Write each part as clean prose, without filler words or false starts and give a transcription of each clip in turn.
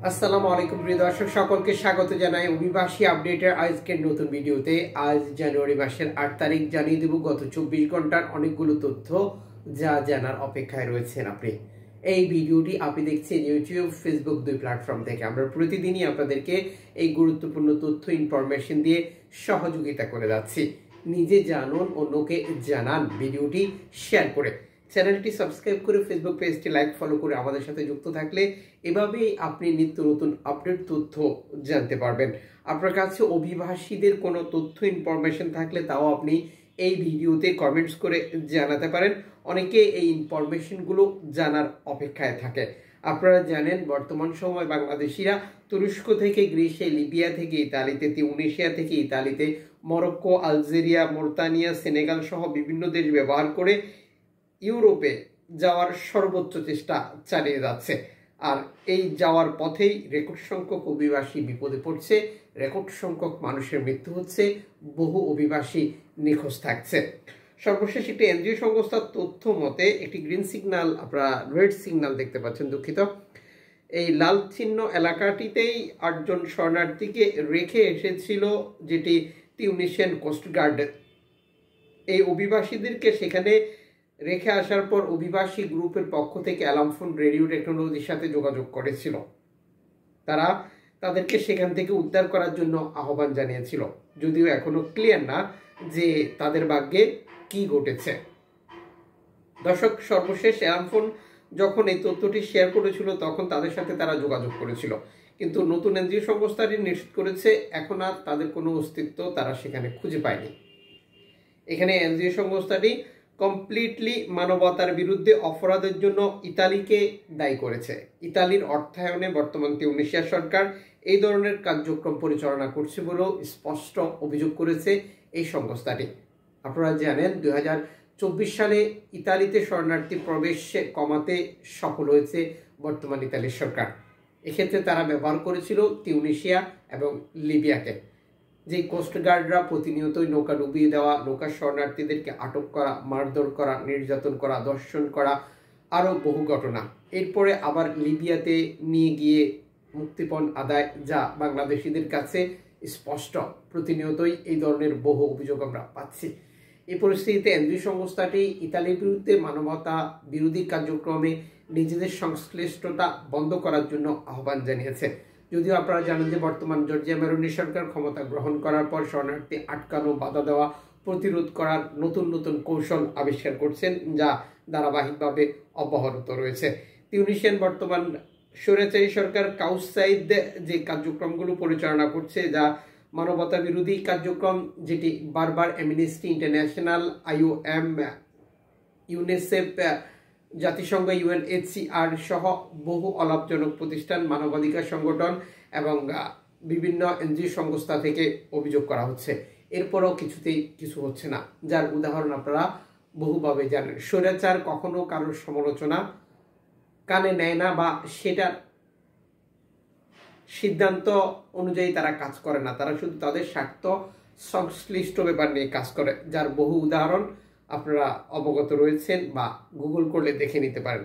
আসসালামু আলাইকুম প্রিয় দর্শক সকলকে স্বাগত জানাই অভিবাসী আপডেটের আজকের নতুন ভিডিওতে। আজ জানুয়ারি মাসের 8 তারিখ জানিয়ে দেব গত 24 ঘন্টার অনেকগুলো তথ্য যা জানার অপেক্ষায় রয়েছেন আপনি। এই ভিডিওটি আপনি দেখছেন ইউটিউব, ফেসবুক দুই প্ল্যাটফর্ম থেকে। আমরা প্রতিদিনই আপনাদেরকে এই গুরুত্বপূর্ণ তথ্য ইনফরমেশন দিয়ে সহযোগিতা করে যাচ্ছি। নিজে জানুন, অন্যকে জানান, ভিডিওটি শেয়ার করে। চ্যানেলটি সাবস্ক্রাইব করে ফেসবুক পেজটি লাইক ফলো করে আমাদের সাথে যুক্ত থাকলে এভাবেই আপনি নিত্য নতুন আপডেট তথ্য জানতে পারবেন। আপনার কাছে অভিবাসীদের কোনো তথ্য ইনফরমেশন থাকলে তাও আপনি এই ভিডিওতে কমেন্টস করে জানাতে পারেন। অনেকে এই ইনফরমেশনগুলো জানার অপেক্ষায় থাকে। আপনারা জানেন বর্তমান সময় বাংলাদেশিরা তুরস্ক থেকে গ্রিসে, লিবিয়া থেকে ইতালিতে, তিউনিসিয়া থেকে ইতালিতে, মরক্কো, আলজেরিয়া, মোরতানিয়া, সেনেগাল সহ বিভিন্ন দেশ ব্যবহার করে ইউরোপে যাওয়ার সর্বোচ্চ চেষ্টা চালিয়ে যাচ্ছে। আর এই যাওয়ার পথেই রেকর্ড সংখ্যক অভিবাসী বিপদে পড়ছে, রেকর্ড সংখ্যক মানুষের মৃত্যু হচ্ছে, বহু অভিবাসী নিখোঁজ থাকছে। সর্বশেষ একটি এনজিও সংস্থার তথ্য মতে একটি গ্রিন সিগন্যাল, আপনারা রেড সিগন্যাল দেখতে পাচ্ছেন, দুঃখিত, এই লাল চিহ্ন এলাকাটিতেই 8 জন শরণার্থীকে রেখে এসেছিল, যেটি তিউনিসিয়ান কোস্টগার্ড। এই অভিবাসীদেরকে সেখানে রেখে আসার পর অভিবাসী গ্রুপের পক্ষ থেকে অ্যালামফোন রেডিও টেকনোলজির সাথে যোগাযোগ করেছিল। তারা তাদেরকে সেখান থেকে উদ্ধার করার জন্য আহ্বান জানিয়েছিল, যদিও এখনো ক্লিয়ার না যে তাদের ভাগ্যে কি ঘটেছে। দর্শক, সর্বশেষ অ্যালামফোন যখন এই তথ্যটি শেয়ার করেছিল তখন তাদের সাথে তারা যোগাযোগ করেছিল, কিন্তু নতুন এনজিও সংস্থাটি নিশ্চিত করেছে এখন আর তাদের কোনো অস্তিত্ব তারা সেখানে খুঁজে পায়নি। এখানে এনজিও সংস্থাটি কমপ্লিটলি মানবতার বিরুদ্ধে অপরাধের জন্য ইতালিকে দায়ী করেছে। ইতালির অর্থায়নে বর্তমান তিউনিসিয়া সরকার এই ধরনের কার্যক্রম পরিচালনা করছে বলেও স্পষ্ট অভিযোগ করেছে এই সংস্থাটি। আপনারা জানেন 2024 সালে ইতালিতে শরণার্থী প্রবেশ কমাতে সফল হয়েছে বর্তমান ইতালির সরকার। এক্ষেত্রে তারা ব্যবহার করেছিল তিউনিসিয়া এবং লিবিয়াকে। যে কোস্টগার্ডরা প্রতিনিয়তই নৌকা ডুবিয়ে দেওয়া, নৌকা শরণার্থীদেরকে আটক করা, মারধর করা, নির্যাতন করা, ধর্ষণ করা, আরও বহু ঘটনা। এরপরে আবার লিবিয়াতে নিয়ে গিয়ে মুক্তিপণ আদায়, যা বাংলাদেশিদের কাছে স্পষ্ট। প্রতিনিয়তই এই ধরনের বহু অভিযোগ আমরা পাচ্ছি। এই পরিস্থিতিতে এনজিও সংস্থাটি ইতালির বিরুদ্ধে মানবতা বিরোধী কার্যক্রমে নিজেদের সংশ্লিষ্টতা বন্ধ করার জন্য আহ্বান জানিয়েছে। যদিও আপনারা জানেন যে বর্তমান জর্জিয়া মেলোনি সরকার ক্ষমতা গ্রহণ করার পর শরণার্থী আটকানো, বাধা দেওয়া, প্রতিরোধ করার নতুন নতুন কৌশল আবিষ্কার করছেন, যা ধারাবাহিকভাবে অব্যাহত রয়েছে। তিউনিসিয়ান বর্তমান স্বৈরাচারী সরকার কাউস সাইদ যে কার্যক্রমগুলো পরিচালনা করছে, যা মানবতা বিরোধী কার্যক্রম, যেটি বারবার অ্যামনেস্টি ইন্টারন্যাশনাল, IOM, ইউনিসেফ, জাতিসংঘ, UNHCR সহ বহু অলাভজনক প্রতিষ্ঠান, মানবাধিকার সংগঠন এবং বিভিন্ন এনজিও সংস্থা থেকে অভিযোগ করা হচ্ছে। এরপরও কিছুতেই কিছু হচ্ছে না, যার উদাহরণ আপনারা বহুভাবে জানেন। স্বৈরাচার কখনো কারোর সমালোচনা কানে নেয় না বা সেটার সিদ্ধান্ত অনুযায়ী তারা কাজ করে না, তারা শুধু তাদের স্বার্থ সংশ্লিষ্ট ব্যাপার নিয়ে কাজ করে, যার বহু উদাহরণ আপনারা অবগত রয়েছেন বা গুগল করলে দেখে নিতে পারেন।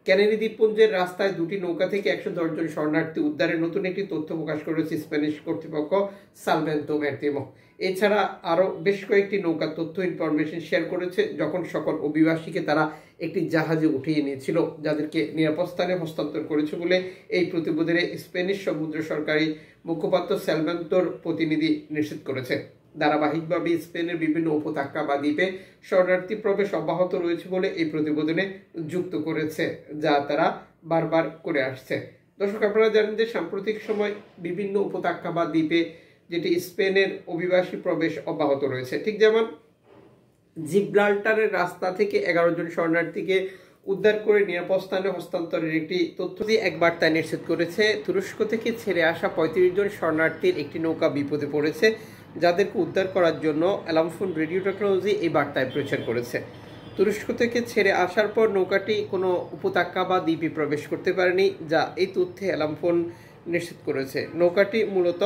ক্যানারি দ্বীপপুঞ্জের রাস্তায় 2টি নৌকা থেকে 110 জন শরণার্থী উদ্ধারের নতুন একটি তথ্য প্রকাশ করেছে স্প্যানিশ কর্তৃপক্ষ সালভেন্তো ম্যারিতিমো। এছাড়া আরও বেশ কয়েকটি নৌকার তথ্য ইনফরমেশন শেয়ার করেছে, যখন সকল অভিবাসীকে তারা একটি জাহাজে উঠিয়ে নিয়েছিল, যাদেরকে নিরাপদ স্থানে হস্তান্তর করেছে বলে এই প্রতিবেদনে স্প্যানিশ সমুদ্র সরকারি মুখপাত্র সালভেন্তোর প্রতিনিধি নিশ্চিত করেছে। ধারাবাহিকভাবে স্পেনের বিভিন্ন উপত্যকা বা দ্বীপে শরণার্থী প্রবেশ অব্যাহত রয়েছে বলে এই প্রতিবেদনে যুক্ত করেছে, যা তারা বারবার করে আসছে। দর্শক, আপনারা জানেন যে সাম্প্রতিক সময় বিভিন্ন উপত্যকা বা দ্বীপে যেটি স্পেনের অভিবাসী প্রবেশ অব্যাহত রয়েছে। ঠিক যেমন জিব্রাল্টারের রাস্তা থেকে 11 জন শরণার্থীকে উদ্ধার করে নিরাপদ স্থানে হস্তান্তরের একটি তথ্য দিয়ে এক বার্তায় নিশ্চিত করেছে। তুরস্ক থেকে ছেড়ে আসা 35 জন শরণার্থীর একটি নৌকা বিপদে পড়েছে, যাদেরকে উদ্ধার করার জন্য অ্যালামফোন রেডিও টেকনোলজি এই বার্তায় প্রচার করেছে। তুরস্ক থেকে ছেড়ে আসার পর নৌকাটি কোনো উপত্যকা বা দ্বীপে প্রবেশ করতে পারেনি, যা এই তথ্যে অ্যালামফোন নিশ্চিত করেছে। নৌকাটি মূলত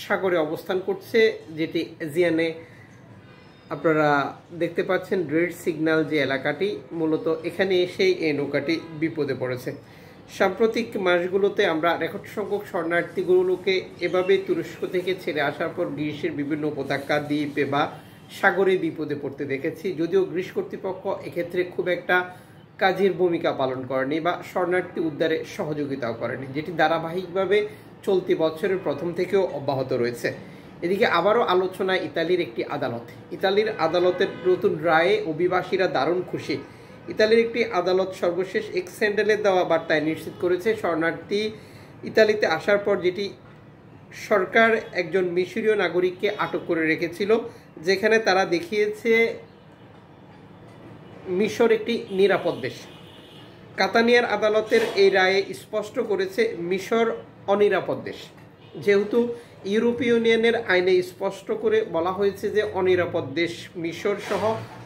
সাগরে অবস্থান করছে, যেটি এজিয়ানে আপনারা দেখতে পাচ্ছেন রেড সিগন্যাল যে এলাকাটি, মূলত এখানে এসেই এই নৌকাটি বিপদে পড়েছে। সাম্প্রতিক মাসগুলোতে আমরা রেকর্ড সংখ্যক শরণার্থীগুলোকে এভাবে তুরস্ক থেকে ছেড়ে আসার পর গ্রিসের বিভিন্ন উপত্যকা দ্বীপে বা সাগরে বিপদে পড়তে দেখেছি। যদিও গ্রিস কর্তৃপক্ষ এক্ষেত্রে খুব একটা কাজের ভূমিকা পালন করেনি বা শরণার্থী উদ্ধারে সহযোগিতাও করেনি, যেটি ধারাবাহিকভাবে চলতি বছরের প্রথম থেকেও অব্যাহত রয়েছে। এদিকে আবারও আলোচনায় ইতালির একটি আদালত। ইতালির আদালতের নতুন রায়ে অভিবাসীরা দারুণ খুশি। ইতালির একটি আদালত সর্বশেষ এক্স স্যান্ডেলের দেওয়া বার্তায় নিশ্চিত করেছে শরণার্থী ইতালিতে আসার পর যেটি সরকার একজন মিশরীয় নাগরিককে আটক করে রেখেছিল, যেখানে তারা দেখিয়েছে মিশর একটি নিরাপদ দেশ। কাতানিয়ার আদালতের এই রায়ে স্পষ্ট করেছে মিশর অনিরাপদ দেশ, যেহেতু ইউরোপীয় ইউনিয়নের আইনে স্পষ্ট করে বলা হয়েছে যে অনিরাপদ দেশ মিশর সহ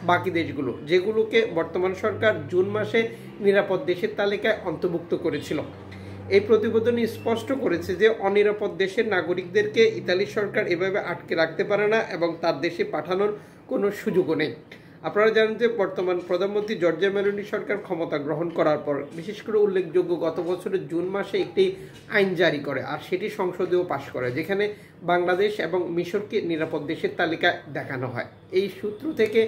বাকি দেশগুলো, যেগুলোকে বর্তমান সরকার জুন মাসে নিরাপদ দেশের তালিকায় অন্তর্ভুক্ত করেছিল। এই প্রতিবেদনে স্পষ্ট করেছে যে অনিরাপদ দেশের নাগরিকদেরকে ইতালি সরকার এভাবে আটকে রাখতে পারে না এবং তার দেশে পাঠানোর কোনো সুযোগও নেই। আপনারা জানেন যে বর্তমান প্রধানমন্ত্রী জর্জিয়া মেলোনি সরকার ক্ষমতা গ্রহণ করার পর বিশেষ করে উল্লেখযোগ্য গত বছরের জুন মাসে একটি আইন জারি করে, আর সেটি সংসদেও পাশ করে, যেখানে বাংলাদেশ এবং মিশরকে নিরাপদ দেশের তালিকায় দেখানো হয়। এই সূত্র থেকে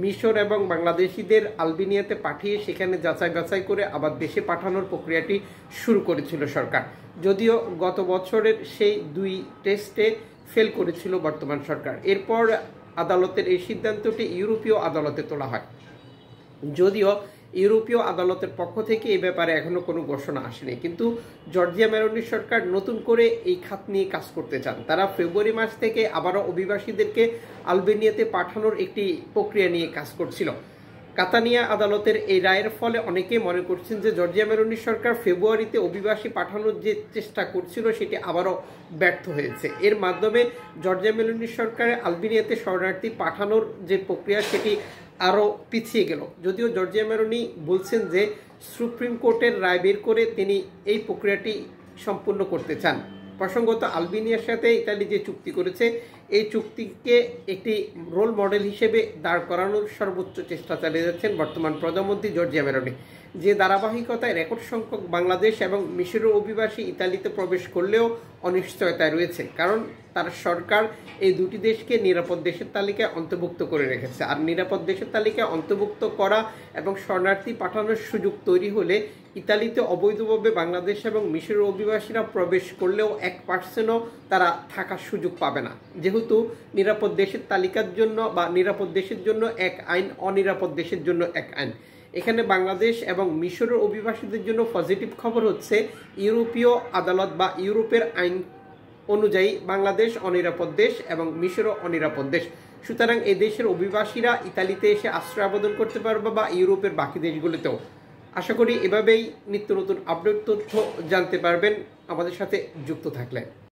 মিশর এবং বাংলাদেশিদের আলবেনিয়াতে পাঠিয়ে সেখানে যাচাই বাছাই করে আবার দেশে পাঠানোর প্রক্রিয়াটি শুরু করেছিল সরকার, যদিও গত বছরের সেই 2 টেস্টে ফেল করেছিল বর্তমান সরকার। এরপর আদালতের এই সিদ্ধান্তটি ইউরোপীয় আদালতে তোলা হয়, যদিও ইউরোপীয় আদালতের পক্ষ থেকে এই ব্যাপারে এখনো কোনো ঘোষণা আসেনি। কিন্তু জর্জিয়া মেলোনি সরকার নতুন করে এই খাত নিয়ে কাজ করতে চান। তারা ফেব্রুয়ারি মাস থেকে আবারও অভিবাসীদেরকে আলবেনিয়াতে পাঠানোর একটি প্রক্রিয়া নিয়ে কাজ করছিল। কাতানিয়া আদালতের এই রায়ের ফলে অনেকেই মনে করছেন যে জর্জিয়া মেলোনি সরকার ফেব্রুয়ারিতে অভিবাসী পাঠানোর যে চেষ্টা করছিল সেটি আবারও ব্যর্থ হয়েছে। এর মাধ্যমে জর্জিয়া মেলোনি সরকারের আলবেনিয়াতে শরণার্থী পাঠানোর যে প্রক্রিয়া সেটি আরও পিছিয়ে গেল। যদিও জর্জিয়া মেলোনি বলছেন যে সুপ্রিম কোর্টের রায় বের করে তিনি এই প্রক্রিয়াটি সম্পূর্ণ করতে চান। প্রসঙ্গত আলবেনিয়ার সাথে ইতালি যে চুক্তি করেছে এই চুক্তিকে একটি রোল মডেল হিসেবে দাঁড় করানোর সর্বোচ্চ চেষ্টা চালিয়ে যাচ্ছেন বর্তমান প্রধানমন্ত্রী জর্জিয়া মেলোনি, যে ধারাবাহিকতায় রেকর্ড সংখ্যক বাংলাদেশ এবং মিশরীয় অভিবাসী ইতালিতে প্রবেশ করলেও অনিশ্চয়তায় রয়েছে, কারণ তার সরকার এই দুটি দেশকে নিরাপদ দেশের তালিকায় অন্তর্ভুক্ত করে রেখেছে। আর নিরাপদ দেশের তালিকায় অন্তর্ভুক্ত করা এবং শরণার্থী পাঠানোর সুযোগ তৈরি হলে ইতালিতে অবৈধভাবে বাংলাদেশ এবং মিশরীয় অভিবাসীরা প্রবেশ করলেও 1%ও তারা থাকার সুযোগ পাবে না, যেহেতু নিরাপদ দেশের তালিকার জন্য বা নিরাপদ দেশের জন্য এক আইন, অনিরাপদ দেশের জন্য এক আইন। এখানে বাংলাদেশ এবং মিশরের অভিবাসীদের জন্য পজিটিভ খবর হচ্ছে ইউরোপীয় আদালত বা ইউরোপের আইন অনুযায়ী বাংলাদেশ অনিরাপদ দেশ এবং মিশরও অনিরাপদ দেশ। সুতরাং এই দেশের অভিবাসীরা ইতালিতে এসে আশ্রয় আবেদন করতে পারবে বা ইউরোপের বাকি দেশগুলিতেও। আশা করি এভাবেই নিত্য নতুন আপডেট তথ্য জানতে পারবেন আমাদের সাথে যুক্ত থাকলে।